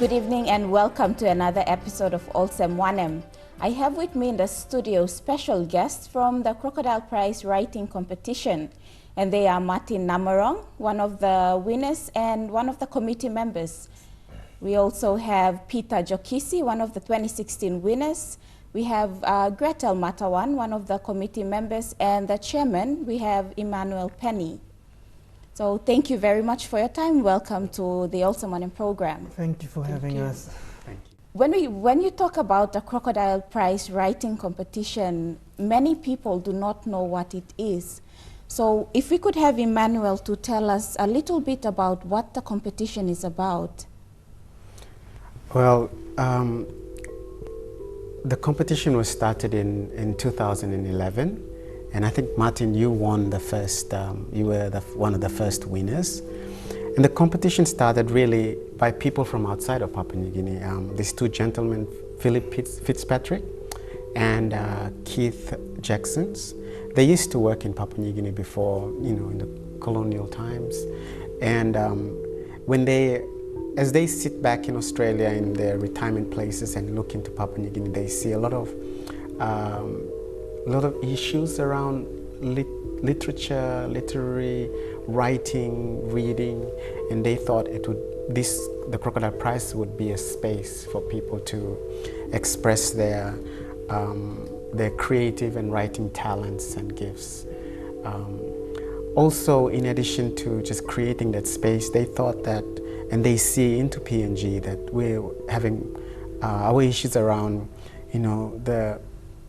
Good evening and welcome to another episode of Olsem 1M. I have with me in the studio special guests from the Crocodile Prize writing competition, and they are Martin Namarong, one of the winners and one of the committee members. We also have Peter Jokisi, one of the 2016 winners. We have Gretel Matawan, one of the committee members, and the chairman, we have Emmanuel Penny. So thank you very much for your time. Welcome to the Olsem 1M program. Thank you for having us. Thank you. When you talk about the Crocodile Prize writing competition, many people do not know what it is. So if we could have Emmanuel to tell us a little bit about what the competition is about. Well, the competition was started in 2011. And I think, Martin, you won the first, you were one of the first winners. And the competition started really by people from outside of Papua New Guinea. These two gentlemen, Philip Fitzpatrick and Keith Jacksons. They used to work in Papua New Guinea before, in the colonial times. And as they sit back in Australia in their retirement places and look into Papua New Guinea, they see a lot of issues around literature, literary writing, reading, and they thought the Crocodile Prize would be a space for people to express their creative and writing talents and gifts. Also, in addition to just creating that space, they thought that, and they see into PNG that we're having our issues around, the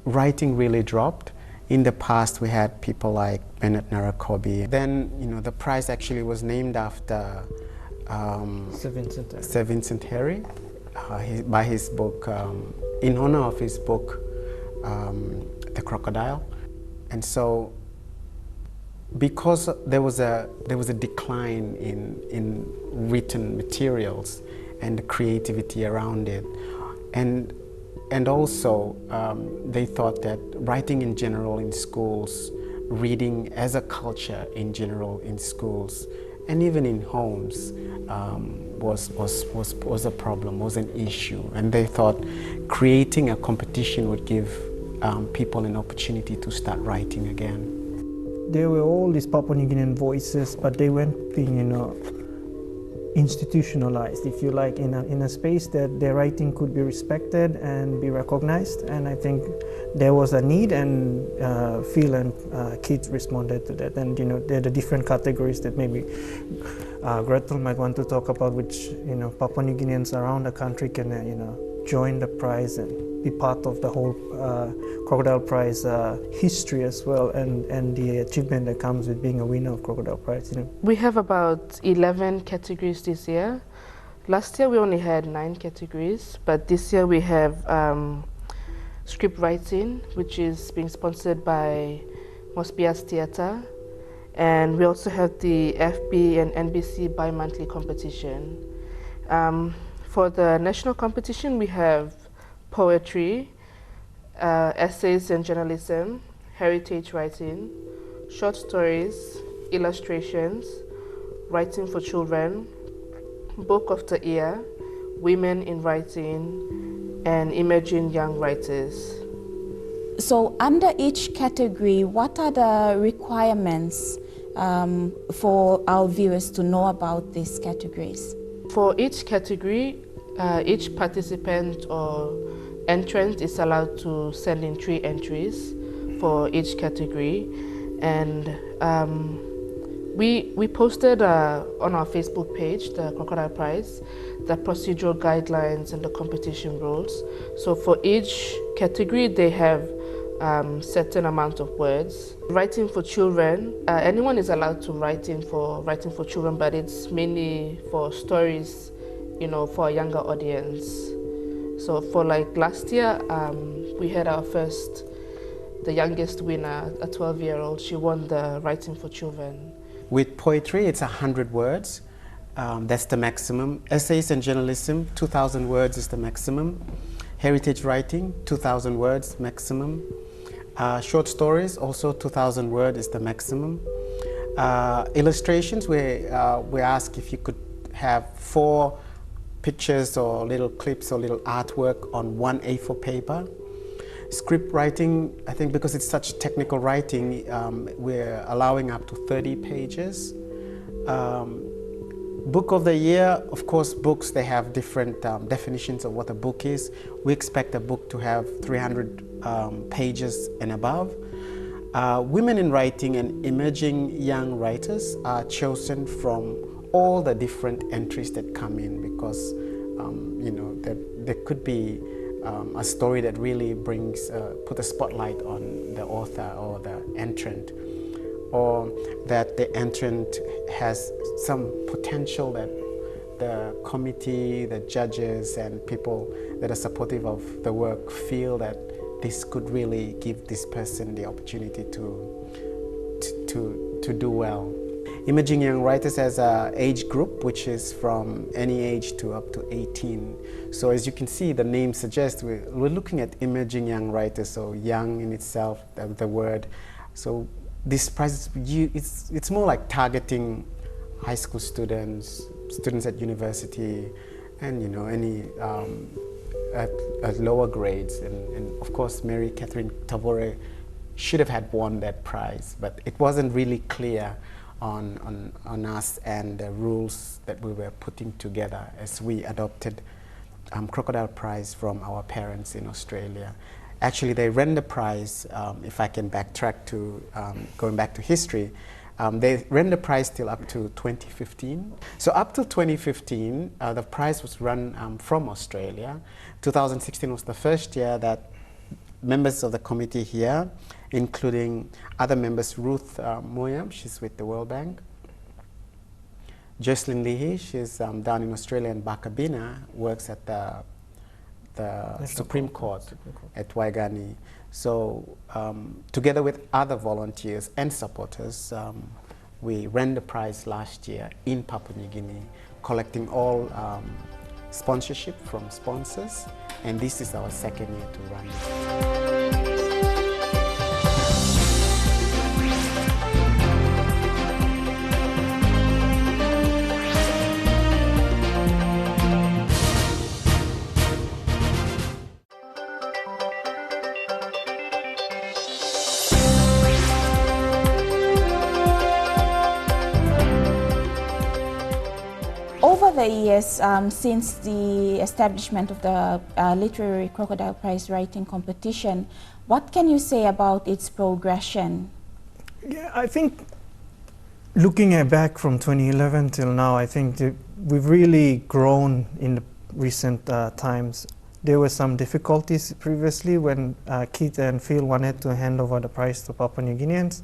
writing really dropped. In the past, we had people like Bennett Narakobi. Then, the prize actually was named after Sir Vincent Harry, by his book, in honor of his book, The Crocodile. And so, because there was a decline in written materials and the creativity around it, and also, they thought that writing in general in schools, reading as a culture in general in schools, and even in homes, was a problem, was an issue. And they thought creating a competition would give people an opportunity to start writing again. There were all these Papua New Guinean voices, but they weren't being, institutionalized, if you like, in a space that their writing could be respected and be recognized. And I think there was a need, and Phil and Keith responded to that. And there are the different categories that maybe Gretel might want to talk about, which Papua New Guineans around the country can join the prize and be part of the whole Crocodile Prize history as well, and the achievement that comes with being a winner of Crocodile Prize. We have about 11 categories this year. Last year we only had 9 categories, but this year we have script writing, which is being sponsored by Mospias Theatre, and we also have the FB and NBC bi-monthly competition. For the national competition, we have poetry, essays and journalism, heritage writing, short stories, illustrations, writing for children, book of the year, women in writing, and emerging young writers. So under each category, what are the requirements for our viewers to know about these categories? For each category, each participant or entrant is allowed to send in 3 entries for each category, and we posted on our Facebook page, the Crocodile Prize, the procedural guidelines and the competition rules. So for each category, they have certain amount of words. Writing for children, anyone is allowed to write for children, but it's mainly for stories, for a younger audience. So for last year, we had the youngest winner, a 12-year-old. She won the writing for children. With poetry, it's 100 words. That's the maximum. Essays and journalism, 2,000 words is the maximum. Heritage writing, 2,000 words maximum. Short stories, also 2,000 words is the maximum. Illustrations, we ask if you could have 4 pictures or little clips or little artwork on one A4 paper. Script writing, I think because it's such technical writing, we're allowing up to 30 pages. Book of the year, of course, books, they have different definitions of what a book is. We expect a book to have 300 pages and above. Women in writing and emerging young writers are chosen from all the different entries that come in, because you know, there could be a story that really brings, put a spotlight on the author or the entrant, or that the entrant has some potential that the committee, the judges, and people that are supportive of the work feel that this could really give this person the opportunity to do well. Emerging Young Writers has an age group which is from any age to up to 18. So as you can see, the name suggests we're looking at emerging young writers, so young in itself, the word. So this prize, it's more like targeting high school students, students at university, and you know, any at lower grades. And of course, Mary Catherine Tavore should have had won that prize, but it wasn't really clear on us and the rules that we were putting together as we adopted Crocodile Prize from our parents in Australia. Actually, they ran the prize, if I can backtrack to going back to history, they ran the prize till up to 2015. So up to 2015, the prize was run from Australia. 2016 was the first year that members of the committee here, including other members, Ruth Moyam, she's with the World Bank, Jocelyn Leahy, she's down in Australia, and Bakabina works at the Supreme Court at Waigani. So together with other volunteers and supporters, we ran the prize last year in Papua New Guinea, collecting all sponsorship from sponsors, and this is our second year to run it. Over the years, since the establishment of the Literary Crocodile Prize Writing Competition, what can you say about its progression? Yeah, I think looking back from 2011 till now, I think we've really grown in the recent times. There were some difficulties previously when Keith and Phil wanted to hand over the prize to Papua New Guineans.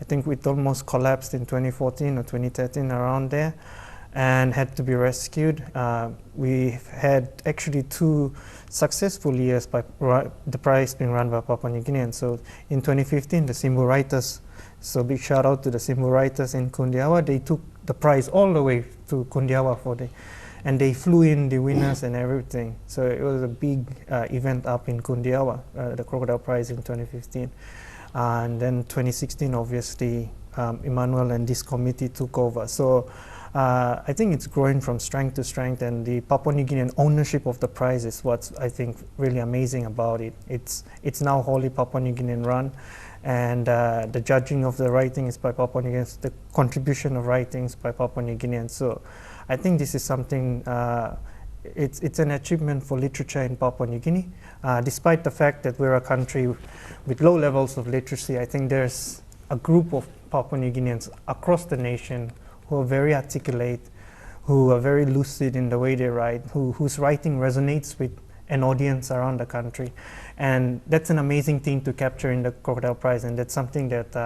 I think it almost collapsed in 2014 or 2013, around there, and had to be rescued. We've had actually 2 successful years by the prize being run by Papua New Guineans. So in 2015, the Simbu writers, so big shout out to the Simbu writers in Kundiawa, they took the prize all the way to Kundiawa and they flew in the winners and everything. So it was a big event up in Kundiawa, the Crocodile Prize in 2015. And then 2016, obviously, Emmanuel and this committee took over. So I think it's growing from strength to strength, and the Papua New Guinean ownership of the prize is what's, I think, really amazing about it. It's now wholly Papua New Guinean run, and the judging of the writing is by Papua New Guineans, the contribution of writings by Papua New Guineans. So I think this is something, it's an achievement for literature in Papua New Guinea. Despite the fact that we're a country with low levels of literacy, I think there's a group of Papua New Guineans across the nation who are very articulate, who are very lucid in the way they write, whose writing resonates with an audience around the country. And that's an amazing thing to capture in the Crocodile Prize, and that's something that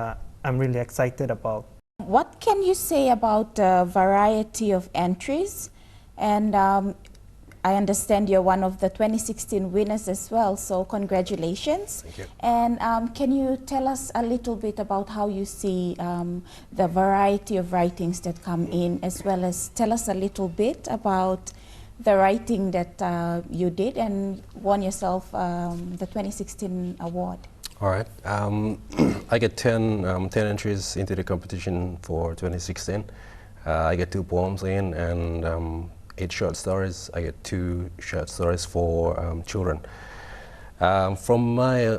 I'm really excited about. What can you say about the variety of entries? And I understand you're one of the 2016 winners as well, so congratulations. Thank you. And can you tell us a little bit about how you see the variety of writings that come in, as well as tell us a little bit about the writing that you did and won yourself the 2016 award? All right. I get 10 entries into the competition for 2016. I get 2 poems in, and 8 short stories. I get 2 short stories for children. From my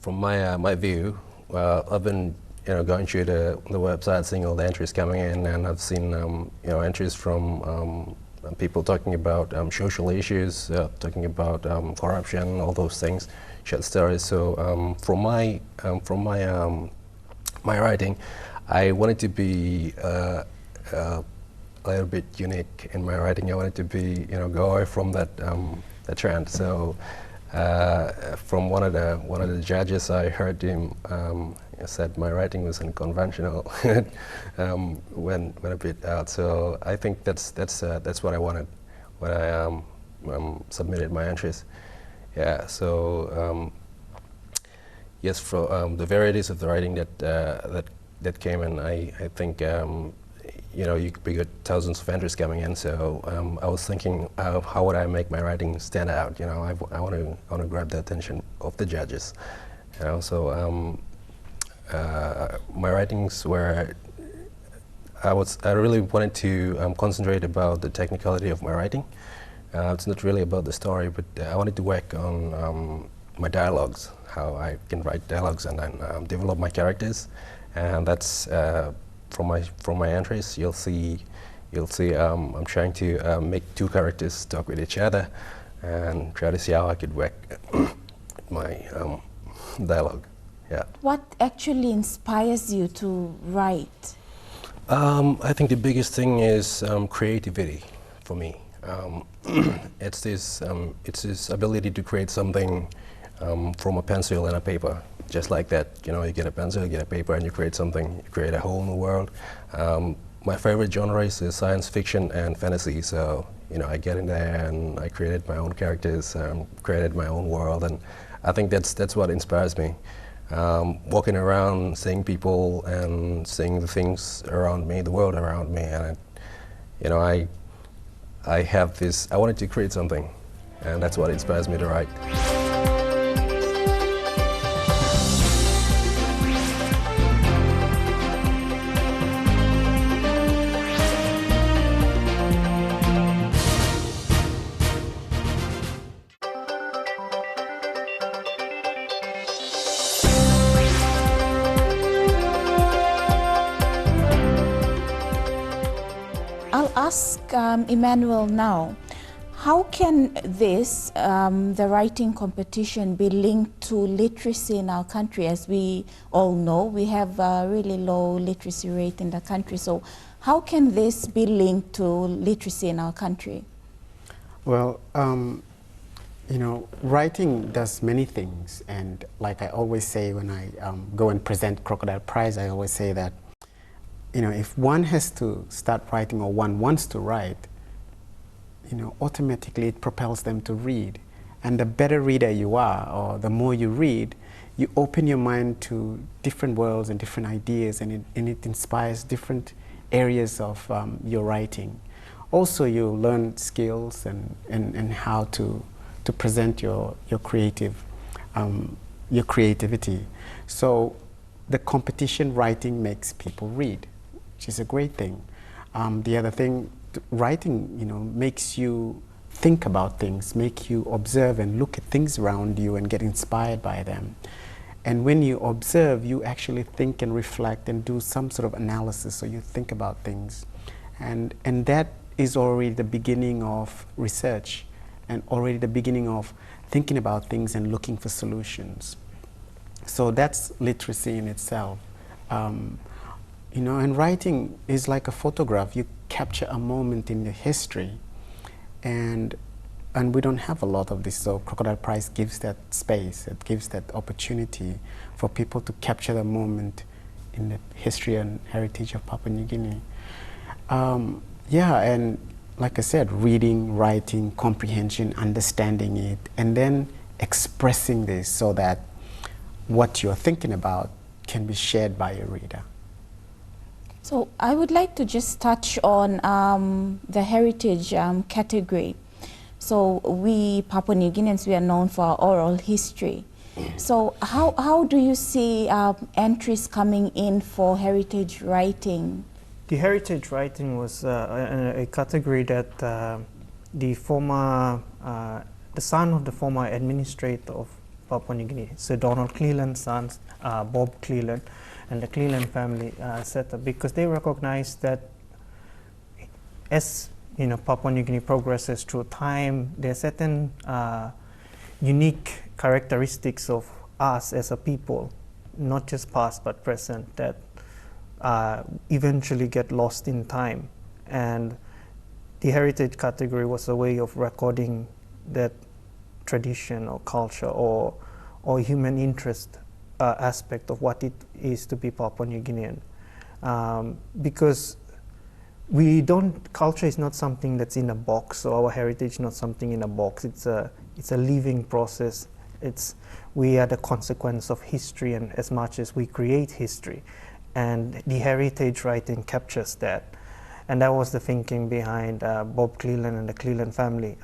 my view, I've been going through the website, seeing all the entries coming in, and I've seen entries from people talking about social issues, talking about corruption, all those things, short stories. So from my my writing, I wanted to be a little bit unique in my writing. I wanted to be go away from that the trend. So from one of the judges, I heard him said my writing was unconventional. Went a bit out. So I think that's what I wanted when I submitted my entries. Yeah. So yes, for the varieties of the writing that came in, I think we got thousands of entries coming in. So I was thinking, how would I make my writing stand out? I want to grab the attention of the judges. So my writings were, I really wanted to concentrate about the technicality of my writing. It's not really about the story, but I wanted to work on my dialogues, how I can write dialogues and then develop my characters. And that's from my entries. You'll see I'm trying to make 2 characters talk with each other and try to see how I could work my dialogue. Yeah. What actually inspires you to write? I think the biggest thing is creativity for me. It's this ability to create something from a pencil and a paper, just like that. You get a pencil, you get a paper, and you create something. You create a whole new world. My favorite genres is science fiction and fantasy. So I get in there and I created my own characters, created my own world, and I think that's what inspires me. Walking around, seeing people and seeing the things around me, the world around me, and I have this. I wanted to create something, and that's what inspires me to write. I'll ask Emmanuel now, how can this, the writing competition, be linked to literacy in our country? As we all know, we have a really low literacy rate in the country. So how can this be linked to literacy in our country? Well, writing does many things. And like I always say when I go and present Crocodile Prize, I always say that if one has to start writing or one wants to write, automatically it propels them to read. And the better reader you are, or the more you read, you open your mind to different worlds and different ideas, and it inspires different areas of your writing. Also, you learn skills and how to present your creativity. So the competition writing makes people read, which is a great thing. The other thing, writing, makes you think about things, make you observe and look at things around you and get inspired by them. And when you observe, you actually think and reflect and do some sort of analysis, so you think about things. And that is already the beginning of research and already the beginning of thinking about things and looking for solutions. So that's literacy in itself. And writing is like a photograph. You capture a moment in the history, and we don't have a lot of this. So Crocodile Prize gives that space. It gives that opportunity for people to capture the moment in the history and heritage of Papua New Guinea. And like I said, reading, writing, comprehension, understanding it, and then expressing this so that what you're thinking about can be shared by your reader. So I would like to just touch on the heritage category. So we Papua New Guineans, we are known for our oral history. So how do you see entries coming in for heritage writing The heritage writing was a category that the son of the former administrator of Papua New Guinea, Sir Donald Cleland's son, Bob Cleland, and the Cleland family set up, because they recognized that as Papua New Guinea progresses through time, there are certain unique characteristics of us as a people, not just past but present, that eventually get lost in time. And the heritage category was a way of recording that tradition or culture or human interest aspect of what it is to be Papua New Guinean. Because culture is not something that's in a box, or our heritage is not something in a box. It's a living process. We are the consequence of history, and as much as we create history. And the heritage writing captures that. And that was the thinking behind Bob Cleland and the Cleland family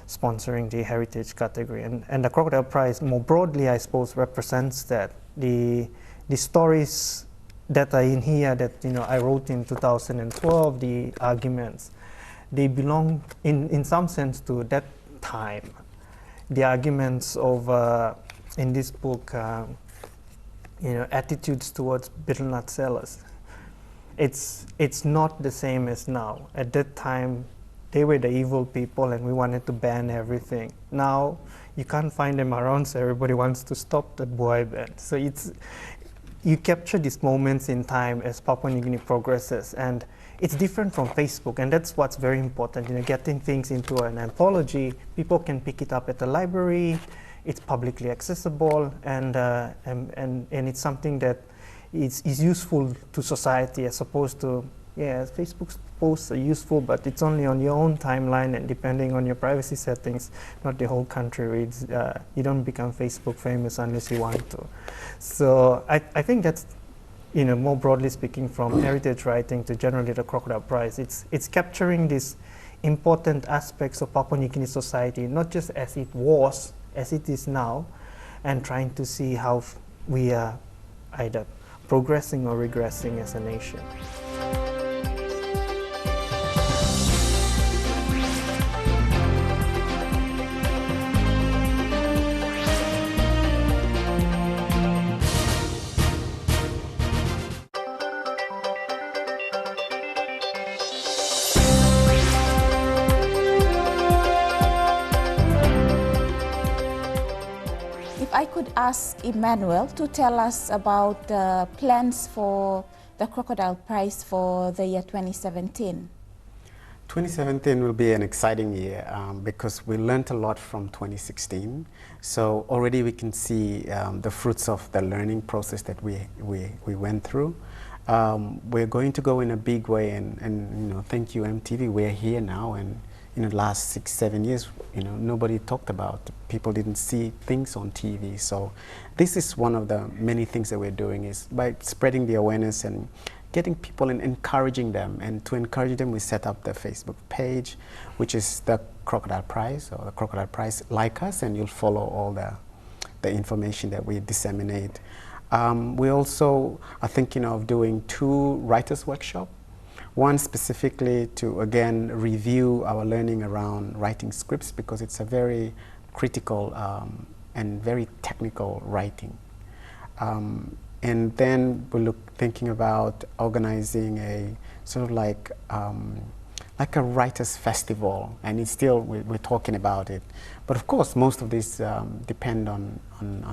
sponsoring the heritage category. And the Crocodile Prize, more broadly, I suppose, represents that. The stories that are in here that I wrote in 2012, the arguments, they belong in some sense to that time. The arguments of, in this book, attitudes towards betel nut sellers. It's not the same as now. At that time, they were the evil people and we wanted to ban everything. Now, you can't find them around, so everybody wants to stop the boy ban. So you capture these moments in time as Papua New Guinea progresses, and it's different from Facebook, and that's what's very important. Getting things into an anthology, people can pick it up at the library. It's publicly accessible, and it's something that is useful to society, as opposed to, Facebook posts are useful, but it's only on your own timeline, and depending on your privacy settings, not the whole country reads. You don't become Facebook famous unless you want to. So I think that's, more broadly speaking, from heritage writing to generally the Crocodile Prize, it's capturing these important aspects of Papua New Guinea society, not just as it was, as it is now, and trying to see how we are either progressing or regressing as a nation. I could ask Emmanuel to tell us about the plans for the Crocodile Prize for the year 2017. 2017 will be an exciting year because we learned a lot from 2016. So already we can see the fruits of the learning process that we went through. We're going to go in a big way, and thank you MTV. We're here now, and in the last 6-7 years, nobody talked about. People didn't see things on TV. So this is one of the many things that we're doing, is by spreading the awareness and getting people and encouraging them. And to encourage them, we set up the Facebook page, which is the Crocodile Prize, or the Crocodile Prize. Like us, and you'll follow all the information that we disseminate. We also are thinking of doing 2 writers' workshops. One specifically to, again, review our learning around writing scripts, because it's a very critical and very technical writing. And then we're thinking about organizing a sort of like a writers' festival, and it's still, we're talking about it. But of course, most of this depend on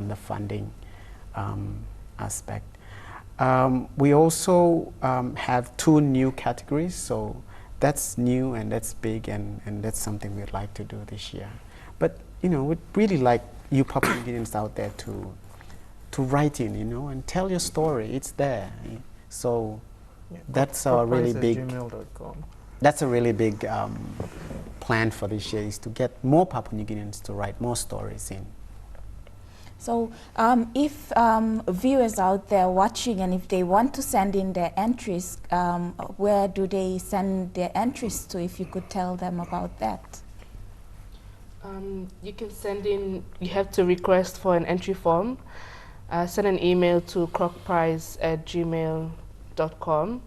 the funding aspect. We also have 2 new categories, so that's new and that's big, and that's something we'd like to do this year. But we'd really like you Papua New Guineans out there to write in, and tell your story. It's there. So that's a really big. That's a really big plan for this year, is to get more Papua New Guineans to write more stories in. So if viewers out there watching, and if they want to send in their entries, where do they send their entries to, if you could tell them about that? You can send in, you have to request for an entry form. Send an email to crocprize@gmail.com,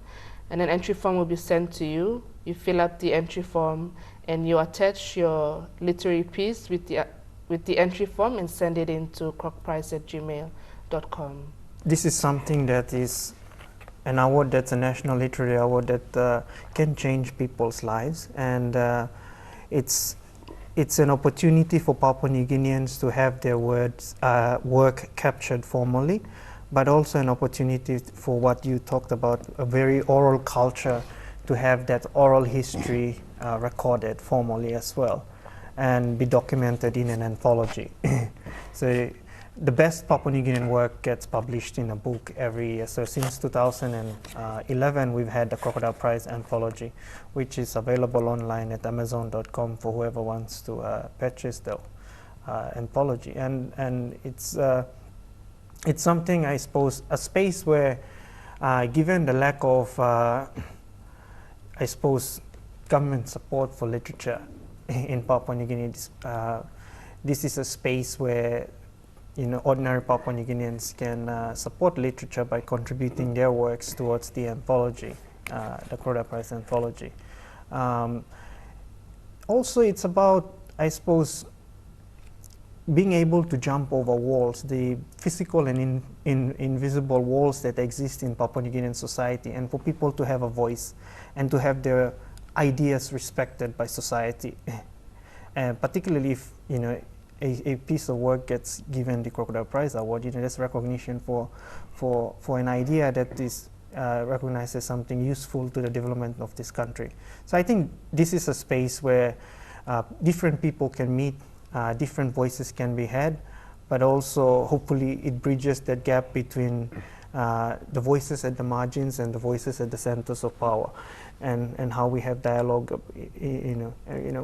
and an entry form will be sent to you. You fill up the entry form and you attach your literary piece with the entry form and send it into crocprize@gmail.com. This is something that is an award that's a national literary award that can change people's lives, and it's an opportunity for Papua New Guineans to have their work captured formally, but also an opportunity for what you talked about, a very oral culture, to have that oral history recorded formally as well and be documented in an anthology. So the best Papua New Guinean work gets published in a book every year. So since 2011, we've had the Crocodile Prize anthology, which is available online at amazon.com for whoever wants to purchase the anthology. And it's something, I suppose, a space where, given the lack of, I suppose, government support for literature in Papua New Guinea, this is a space where ordinary Papua New Guineans can support literature by contributing their works towards the anthology, the Crocodile Prize anthology. Also, it's about, I suppose, being able to jump over walls, the physical and invisible walls that exist in Papua New Guinean society, and for people to have a voice and to have their ideas respected by society. Particularly if a piece of work gets given the Crocodile Prize award, that's recognition for an idea that is recognized as something useful to the development of this country. So I think this is a space where different people can meet, different voices can be had, but also hopefully it bridges that gap between the voices at the margins and the voices at the centers of power, and how we have dialogue.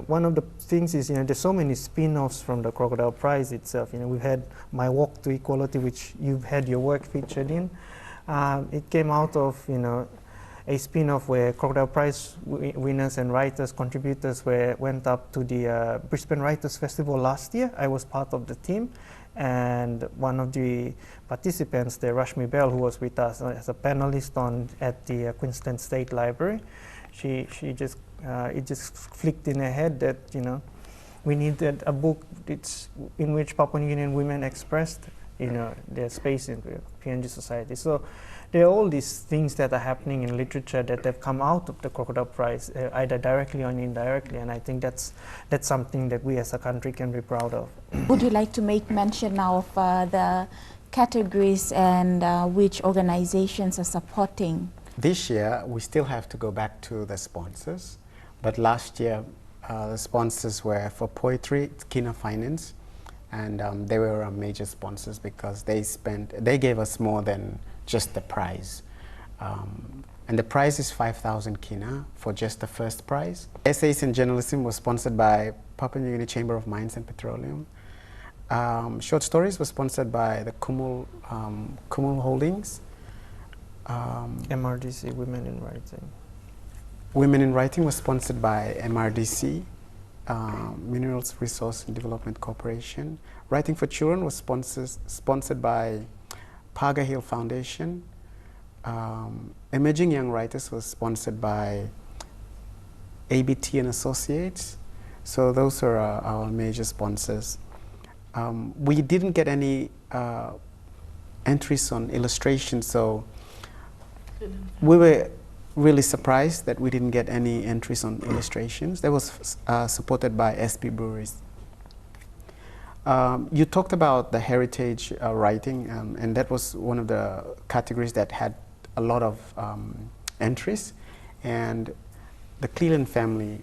One of the things is, there's so many spin-offs from the Crocodile Prize itself. We've had My Walk to Equality, which you've had your work featured in. It came out of, a spin-off where Crocodile Prize winners and writers, contributors went up to the Brisbane Writers Festival last year. I was part of the team. And one of the participants, the Rashmi Bell, who was with us as a panelist at the Queensland State Library, she just it just clicked in her head that we needed a book in which Papua New Guinean women expressed their space in PNG society. So there are all these things that are happening in literature that have come out of the Crocodile Prize, either directly or indirectly, and I think that's something that we as a country can be proud of. Would you like to make mention now of the categories and which organizations are supporting? This year, we still have to go back to the sponsors, but last year the sponsors were for poetry, Kina Finance, and they were our major sponsors because they gave us more than just the prize. And the prize is 5,000 kina for just the first prize. Essays in Journalism was sponsored by Papua New Guinea Chamber of Mines and Petroleum. Short stories was sponsored by the Kumul Holdings. MRDC, Women in Writing. Women in Writing was sponsored by MRDC, Minerals Resource and Development Corporation. Writing for Children was sponsored by Paga Hill Foundation. Emerging Young Writers was sponsored by ABT and Associates. So those are our major sponsors. We didn't get any entries on illustration, so we were really surprised that we didn't get any entries on illustrations. That was supported by SB Breweries. You talked about the heritage writing, and that was one of the categories that had a lot of entries. And the Cleland family,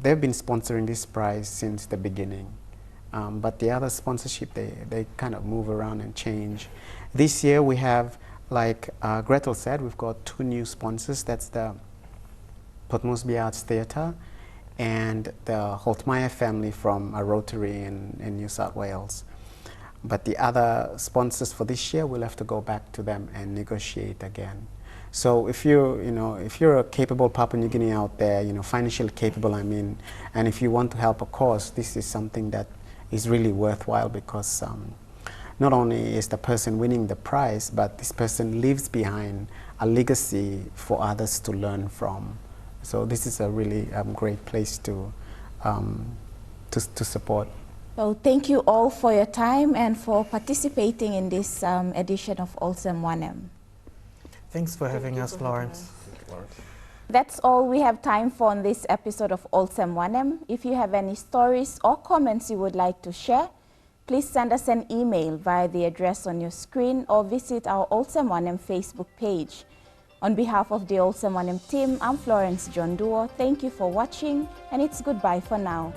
they've been sponsoring this prize since the beginning. But the other sponsorship, they kind of move around and change. This year we have, like Gretel said, we've got 2 new sponsors. That's the Port Moresby Arts Theatre and the Holtmeyer family from a Rotary in New South Wales. But the other sponsors for this year, we'll have to go back to them and negotiate again. So if you're a capable Papua New Guinea out there, financially capable, and if you want to help a cause, this is something that is really worthwhile, because not only is the person winning the prize, but this person leaves behind a legacy for others to learn from. So this is a really great place to support. So thank you all for your time and for participating in this edition of Olsem 1M. Thanks for having us, Florence. That's all we have time for on this episode of Olsem 1M. If you have any stories or comments you would like to share, please send us an email via the address on your screen or visit our Olsem 1M Facebook page. On behalf of the Olsem 1M team, I'm Florence John Duo. Thank you for watching, and it's goodbye for now.